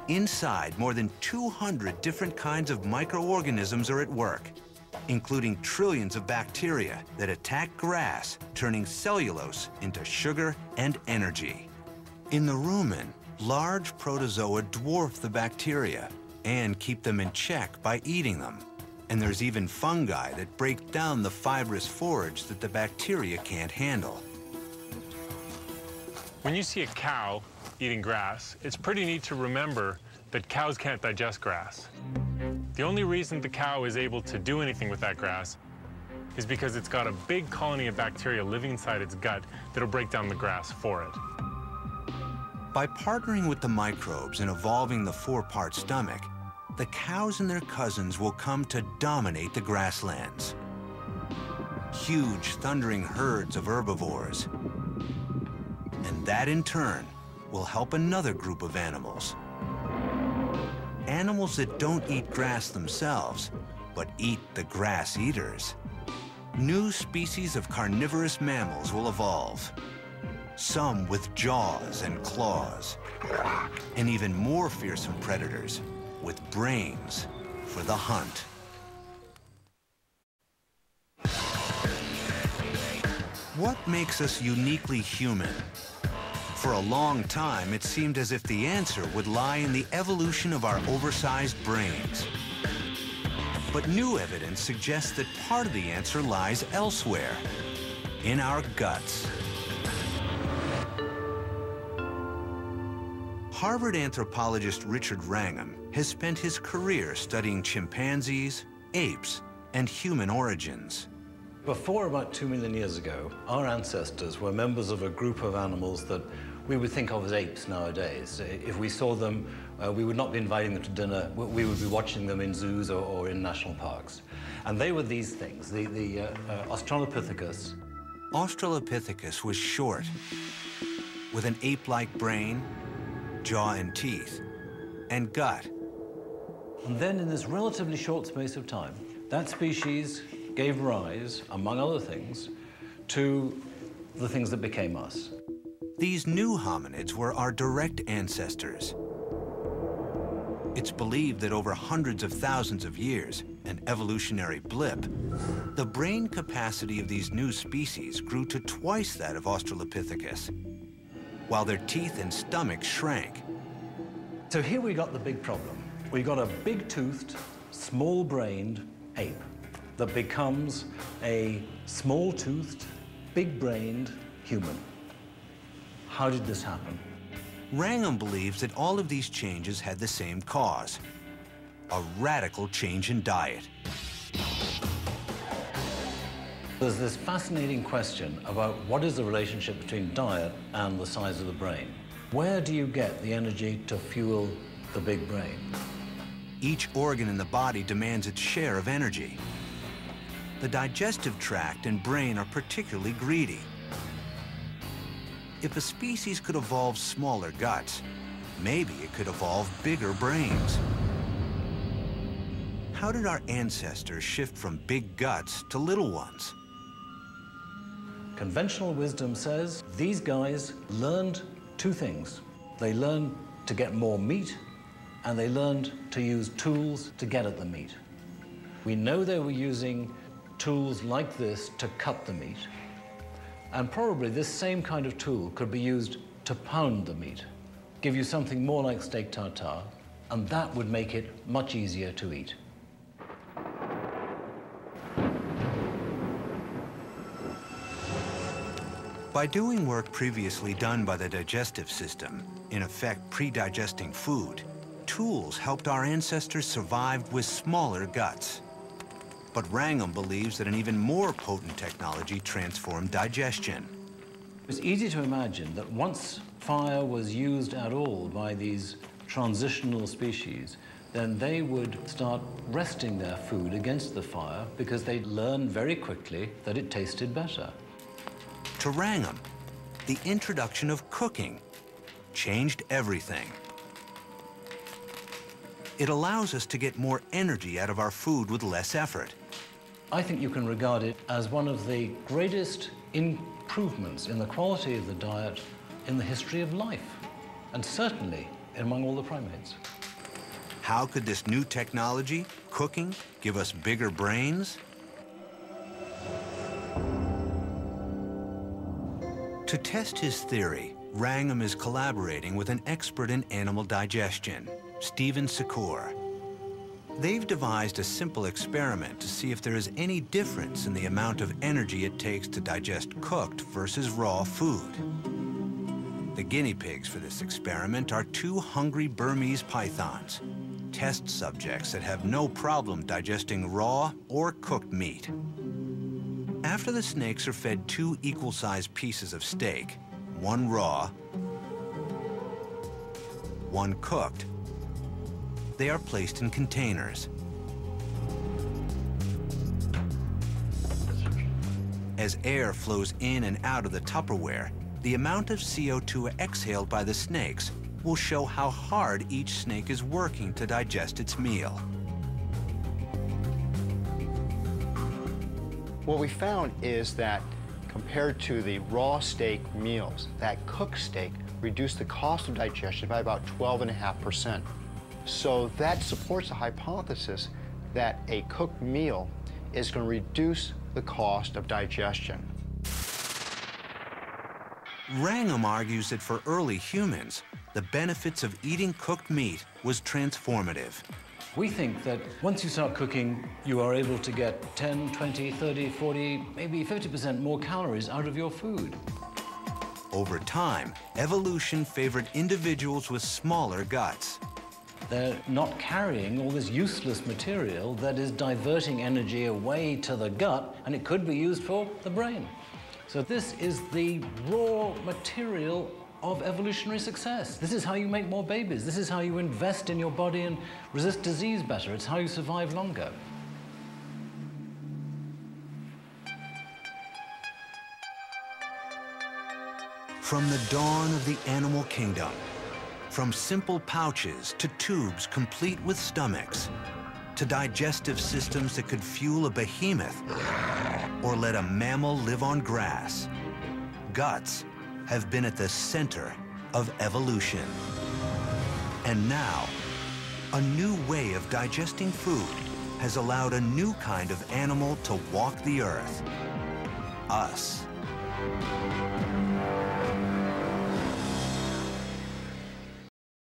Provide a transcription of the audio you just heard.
Inside, more than 200 different kinds of microorganisms are at work, including trillions of bacteria that attack grass, turning cellulose into sugar and energy. In the rumen, large protozoa dwarf the bacteria and keep them in check by eating them. And there's even fungi that break down the fibrous forage that the bacteria can't handle. When you see a cow eating grass, it's pretty neat to remember that cows can't digest grass. The only reason the cow is able to do anything with that grass is because it's got a big colony of bacteria living inside its gut that'll break down the grass for it. By partnering with the microbes and evolving the four-part stomach, the cows and their cousins will come to dominate the grasslands. Huge, thundering herds of herbivores. And that, in turn, will help another group of animals. Animals that don't eat grass themselves, but eat the grass eaters. New species of carnivorous mammals will evolve. Some with jaws and claws, and even more fearsome predators with brains for the hunt. What makes us uniquely human? For a long time, it seemed as if the answer would lie in the evolution of our oversized brains. But new evidence suggests that part of the answer lies elsewhere, in our guts. Harvard anthropologist Richard Wrangham has spent his career studying chimpanzees, apes, and human origins. Before about 2 million years ago, our ancestors were members of a group of animals that we would think of as apes nowadays. If we saw them, we would not be inviting them to dinner. We would be watching them in zoos or in national parks. And they were these things, the Australopithecus. Australopithecus was short, with an ape-like brain, jaw and teeth, and gut. And then in this relatively short space of time, that species gave rise, among other things, to the things that became us. These new hominids were our direct ancestors. It's believed that over hundreds of thousands of years, an evolutionary blip, the brain capacity of these new species grew to twice that of Australopithecus, while their teeth and stomach shrank. So here we got the big problem. We got a big-toothed, small-brained ape that becomes a small-toothed, big-brained human. How did this happen? Wrangham believes that all of these changes had the same cause: a radical change in diet. There's this fascinating question about what is the relationship between diet and the size of the brain. Where do you get the energy to fuel the big brain? Each organ in the body demands its share of energy. The digestive tract and brain are particularly greedy. If a species could evolve smaller guts, maybe it could evolve bigger brains. How did our ancestors shift from big guts to little ones? Conventional wisdom says these guys learned two things. They learned to get more meat, and they learned to use tools to get at the meat. We know they were using tools like this to cut the meat. And probably this same kind of tool could be used to pound the meat, give you something more like steak tartare, and that would make it much easier to eat. By doing work previously done by the digestive system, in effect pre-digesting food, tools helped our ancestors survive with smaller guts. But Wrangham believes that an even more potent technology transformed digestion. It's easy to imagine that once fire was used at all by these transitional species, then they would start resting their food against the fire because they'd learn very quickly that it tasted better. To Wrangham, the introduction of cooking changed everything. It allows us to get more energy out of our food with less effort. I think you can regard it as one of the greatest improvements in the quality of the diet in the history of life, and certainly among all the primates. How could this new technology, cooking, give us bigger brains? To test his theory, Wrangham is collaborating with an expert in animal digestion, Stephen Secor. They've devised a simple experiment to see if there is any difference in the amount of energy it takes to digest cooked versus raw food. The guinea pigs for this experiment are 2 hungry Burmese pythons, test subjects that have no problem digesting raw or cooked meat. After the snakes are fed 2 equal-sized pieces of steak, 1 raw, 1 cooked, they are placed in containers. As air flows in and out of the Tupperware, the amount of CO2 exhaled by the snakes will show how hard each snake is working to digest its meal. What we found is that compared to the raw steak meals, that cooked steak reduced the cost of digestion by about 12.5%. So that supports the hypothesis that a cooked meal is going to reduce the cost of digestion. Wrangham argues that for early humans, the benefits of eating cooked meat was transformative. We think that once you start cooking, you are able to get 10, 20, 30, 40, maybe 50% more calories out of your food. Over time, evolution favored individuals with smaller guts. They're not carrying all this useless material that is diverting energy away to the gut, and it could be used for the brain. So this is the raw material of evolutionary success. This is how you make more babies. This is how you invest in your body and resist disease better. It's how you survive longer. From the dawn of the animal kingdom, from simple pouches to tubes complete with stomachs, to digestive systems that could fuel a behemoth or let a mammal live on grass, guts have been at the center of evolution. And now, a new way of digesting food has allowed a new kind of animal to walk the earth: us.